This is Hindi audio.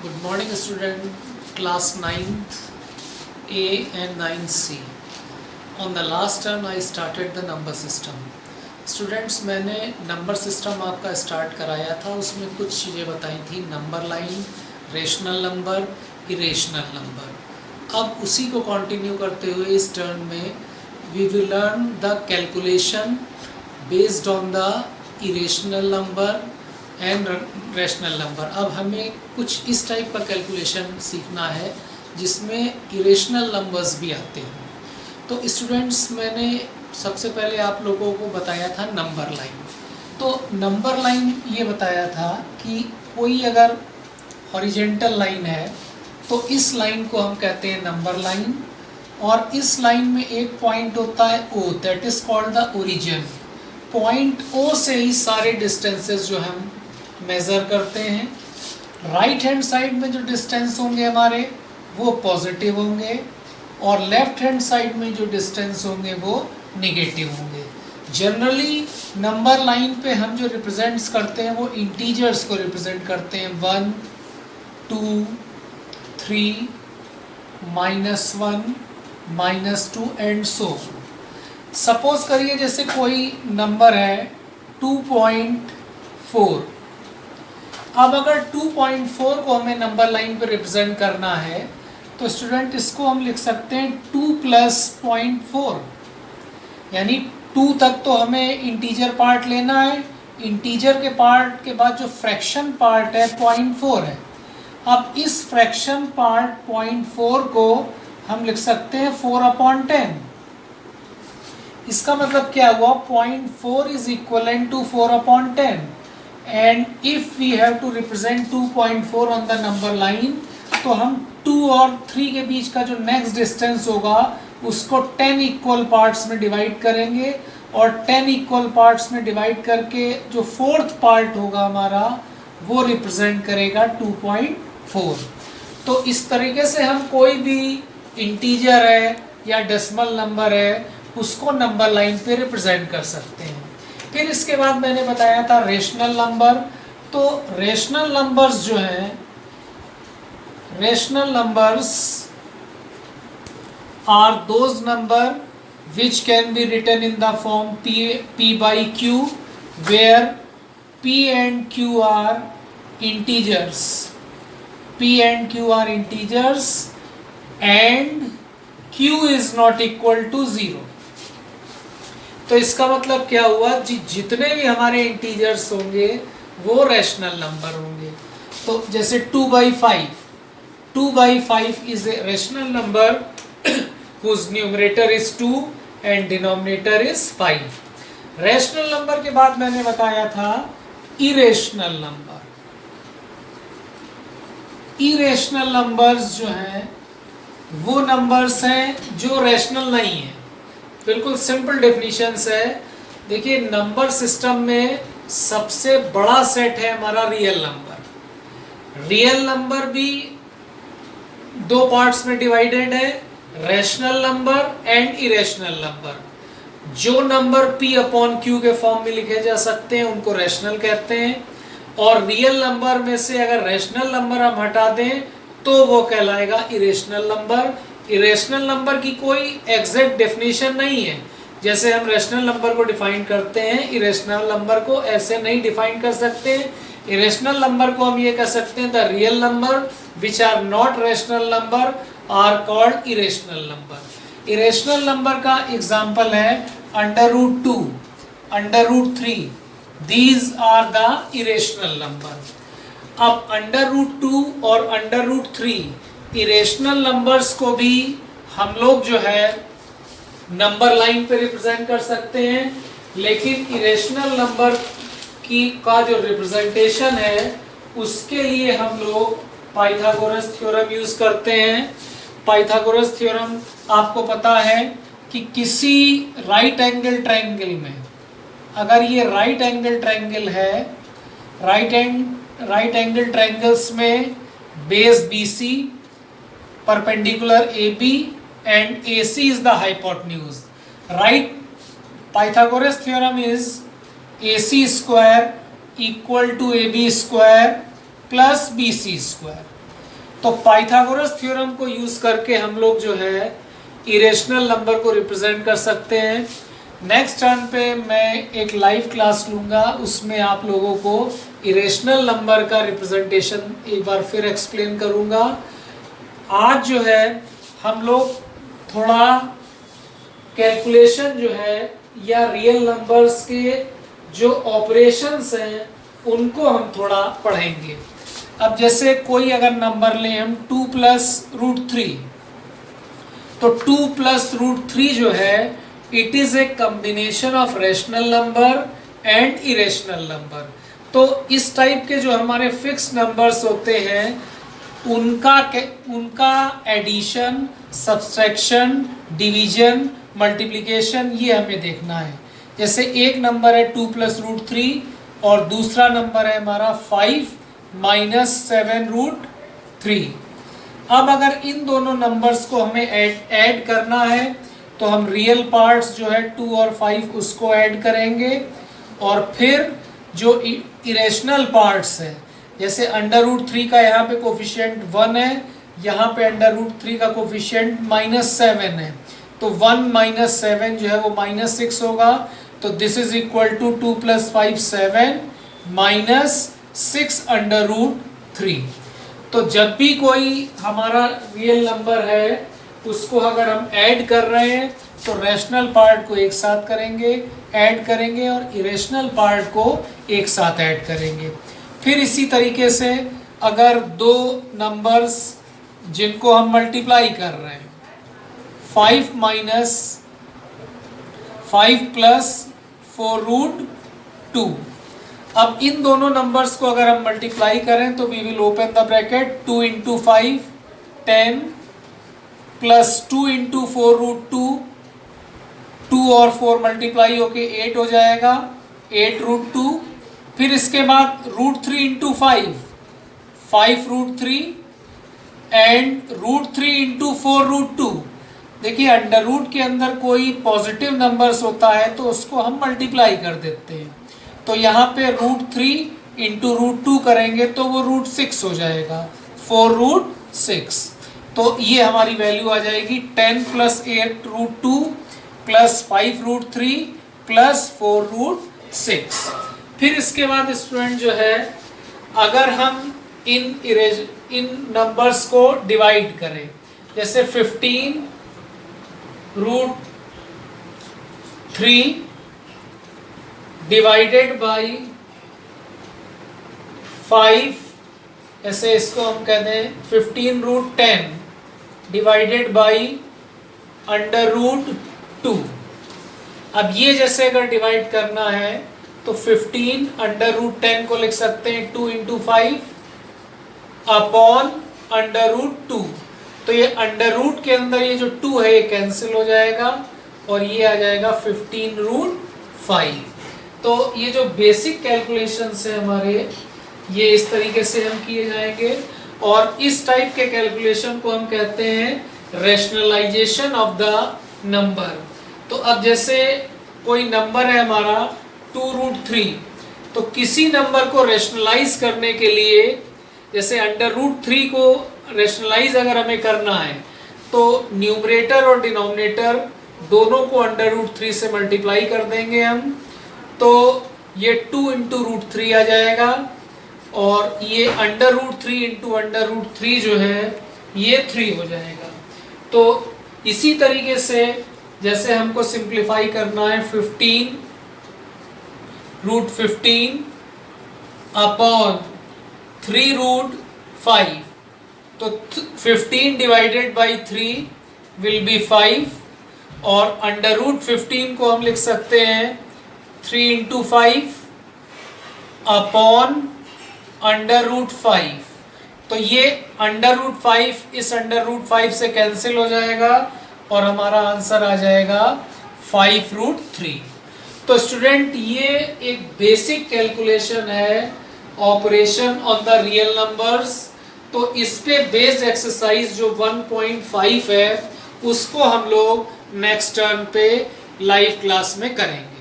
Good morning student, class 9th A and 9th C. On the last term I started the number system. Students मैंने नंबर सिस्टम आपका स्टार्ट कराया था, उसमें कुछ चीज़ें बताई थी, number line, rational number, irrational number. अब उसी को कंटिन्यू करते हुए इस टर्म में we will learn the calculation based on the irrational number and rational number. अब हमें कुछ इस टाइप का कैलकुलेशन सीखना है जिसमें इरेशनल नंबर्स भी आते हैं. तो स्टूडेंट्स मैंने सबसे पहले आप लोगों को बताया था नंबर लाइन. तो नंबर लाइन ये बताया था कि कोई अगर हॉरिजेंटल लाइन है तो इस लाइन को हम कहते हैं नंबर लाइन, और इस लाइन में एक पॉइंट होता है O, that is called the origin. Point O से ही सारे डिस्टेंसेस जो हम मेज़र करते हैं. राइट हैंड साइड में जो डिस्टेंस होंगे हमारे वो पॉजिटिव होंगे, और लेफ्ट हैंड साइड में जो डिस्टेंस होंगे वो नेगेटिव होंगे. जनरली नंबर लाइन पे हम जो रिप्रेजेंट्स करते हैं वो इंटीजर्स को रिप्रेजेंट करते हैं. 1, 2, 3, -1, -2 एंड सो. सपोज करिए जैसे कोई नंबर है 2.4. अब अगर 2.4 को हमें नंबर लाइन पे रिप्रेजेंट करना है तो स्टूडेंट इसको हम लिख सकते हैं 2 + 0.4, यानी 2 तक तो हमें इंटीजर पार्ट लेना है. इंटीजर के पार्ट के बाद जो फ्रैक्शन पार्ट है 0.4 है. अब इस फ्रैक्शन पार्ट 0.4 को हम लिख सकते हैं 4/10. इसका मतलब क्या हुआ, 0.4 is equivalent to 4/10. And if we have to represent 2.4 on the number line तो हम 2 और 3 के बीच का जो नेक्स्ट डिस्टेंस होगा उसको 10 इक्वल पार्ट्स में डिवाइड करेंगे, और 10 इक्वल पार्ट्स में डिवाइड करके जो फोर्थ पार्ट होगा हमारा वो रिप्रेजेंट करेगा 2.4. तो इस तरीके से हम कोई भी इंटीजर है या डेसिमल नंबर है उसको नंबर लाइन पे रिप्रेजेंट कर सकते हैं. फिर इसके बाद मैंने बताया था रेशनल नंबर. तो रेशनल नंबर्स जो हैं, rational numbers are those number which can be written in the form p by q, where p and q are integers. p and q are integers and q is not equal to 0. तो इसका मतलब क्या हुआ, जितने भी हमारे इंटीजर्स होंगे वो रैशनल नंबर होंगे. तो जैसे 2/5, 2/5 is a rational number whose numerator is 2 and denominator is 5. Rational number के बाद मैंने बताया था इरेशनल नंबर. इरेशनल नंबर्स जो हैं वो नंबर्स हैं जो रैशनल नहीं है. बिल्कुल सिंपल डेफिनेशंस है. देखिए नंबर सिस्टम में सबसे बड़ा सेट है हमारा रियल नंबर. रियल नंबर भी 2 पार्ट्स में डिवाइडेड है, rational number and irrational number. जो नंबर p/q के फॉर्म में लिखे जा सकते हैं उनको रैशनल कहते हैं, और रियल नंबर में से अगर रैशनल नंबर हम हटा दें तो वो कहलाएगा इरेशनल नंबर. इरेशनल नंबर की कोई एग्जैक्ट डेफिनेशन नहीं है. जैसे हम रैशनल नंबर को डिफाइन करते हैं, इरेशनल नंबर को ऐसे नहीं डिफाइन कर सकते. इरेशनल नंबर को हम ये कह सकते हैं the real number which are not rational number are called irrational number. Irrational number का एग्जाम्पल है √2, √3. These are the irrational number. अब √2 और √3 इरेशनल नंबर्स को भी हम लोग जो है नंबर लाइन पे रिप्रेजेंट कर सकते हैं, लेकिन इरेशनल नंबर का जो रिप्रेजेंटेशन है उसके लिए हम लोग पाइथागोरस थ्योरम यूज करते हैं. पाइथागोरस थ्योरम आपको पता है कि किसी राइट एंगल ट्रायंगल में, अगर ये राइट एंगल ट्रायंगल है, राइट एंगल ट्रायंगल्स में base BC, perpendicular AB and AC is the hypotenuse. Right? Pythagoras theorem is AC² = AB² plus BC². तो पाइथागोरस थ्योरम को यूज करके हम लोग जो है इरेशनल नंबर को रिप्रेजेंट कर सकते हैं। नेक्स्ट टर्न पे मैं एक लाइव क्लास लूँगा, उसमें आप लोगों को इरेशनल नंबर का रिप्रेजेंटेशन एक बार फिर एक्सप्लेन करूँगा। आज जो है हम लोग थोड़ा कैलकुलेशन जो है या रियल नंबर्स के जो ऑपरेशंस हैं उनको हम थोड़ा पढ़ेंगे। अब जैसे कोई अगर नंबर लें हम 2 + √3, तो 2 + √3 जो है it is a combination of rational number and irrational number. तो इस टाइप के जो हमारे फिक्स नंबर्स होते हैं उनका एडिशन, सब्सट्रैक्शन, डिवीजन, मल्टीप्लिकेशन ये हमें देखना है। जैसे एक नंबर है 2 + √3 और दूसरा नंबर है हमारा 5 - 7 √3। अब अगर इन दोनों नंबर्स को हमें ऐड करना है तो हम रियल पार्ट्स जो है 2 और 5 उसको ऐड करेंगे, और फिर जो इरेशनल पार्ट्स है जैसे √3 का यहाँ पे कोफिशिएंट 1 है, यहाँ पे √3 का कोफिशिएंट -7 है, तो 1 - 7 जो है वो -6 होगा। तो दिस इज इक्वल टू 2 + 5 7 -6 √3। तो जब भी कोई हमारा रियल नंबर है उसको अगर हम ऐड कर रहे हैं तो रैशनल पार्ट को एक साथ ऐड करेंगे और इरेशनल पार्ट को एक साथ ऐड करेंगे। फिर इसी तरीके से अगर दो नंबर्स जिनको हम मल्टीप्लाई कर रहे हैं 5 + 4√2, अब इन दोनों नंबर्स को अगर हम मल्टीप्लाई करें तो we will open the bracket 2 × 5 10 + 2 × 4√2, 2 और 4 मल्टीप्लाई होके 8 हो जाएगा, 8√2। फिर इसके बाद √3 × 5 5√3 एंड √3 × 4√2। देखिए अंडर रूट के अंदर कोई पॉजिटिव नंबर्स होता है तो उसको हम मल्टीप्लाई कर देते हैं, तो यहाँ पे √3 × √2 करेंगे तो वो √6 हो जाएगा, 4√6। तो ये हमारी वैल्यू आ जाएगी 10 + 8√2 + 5√3 + 4√6। फिर इसके बाद स्टूडेंट जो है अगर हम इन नंबर्स को डिवाइड करें, जैसे 15 √3 डिवाइडेड बाई 5, ऐसे इसको हम कहते हैं 15 √10 डिवाइडेड बाई √2। अब ये जैसे अगर डिवाइड करना है तो 15 √10 को लिख सकते हैं 2 × 5 अपॉन √2। तो ये अंडर रूट के अंदर ये जो 2 है ये कैंसिल हो जाएगा और ये आ जाएगा 15√5। तो ये जो बेसिक कैलकुलेशंस है हमारे ये इस तरीके से हम किए जाएंगे, और इस टाइप के कैलकुलेशन को हम कहते हैं रैशनलाइजेशन ऑफ द नंबर। तो अब जैसे कोई नंबर है हमारा 2√3, तो किसी नंबर को रैशनलाइज करने के लिए जैसे √3 को रैशनलाइज अगर हमें करना है तो न्यूमरेटर और डिनोमिनेटर दोनों को √3 से मल्टीप्लाई कर देंगे हम, तो ये 2 × √3 आ जाएगा, और ये √3 × √3 जो है ये 3 हो जाएगा। तो इसी तरीके से जैसे हमको सिंप्लीफाई करना है 15 √15 अपॉन 3√5, तो 15 डिवाइडेड बाई 3 विल बी 5, और √15 को हम लिख सकते हैं 3 × 5 अपॉन √5। तो ये √5 इस √5 से कैंसिल हो जाएगा और हमारा आंसर आ जाएगा 5√3। तो स्टूडेंट ये एक बेसिक कैलकुलेशन है operation on the real numbers. तो इस पे बेस्ड एक्सरसाइज जो 1.5 है उसको हम लोग नेक्स्ट टर्न पे लाइव क्लास में करेंगे।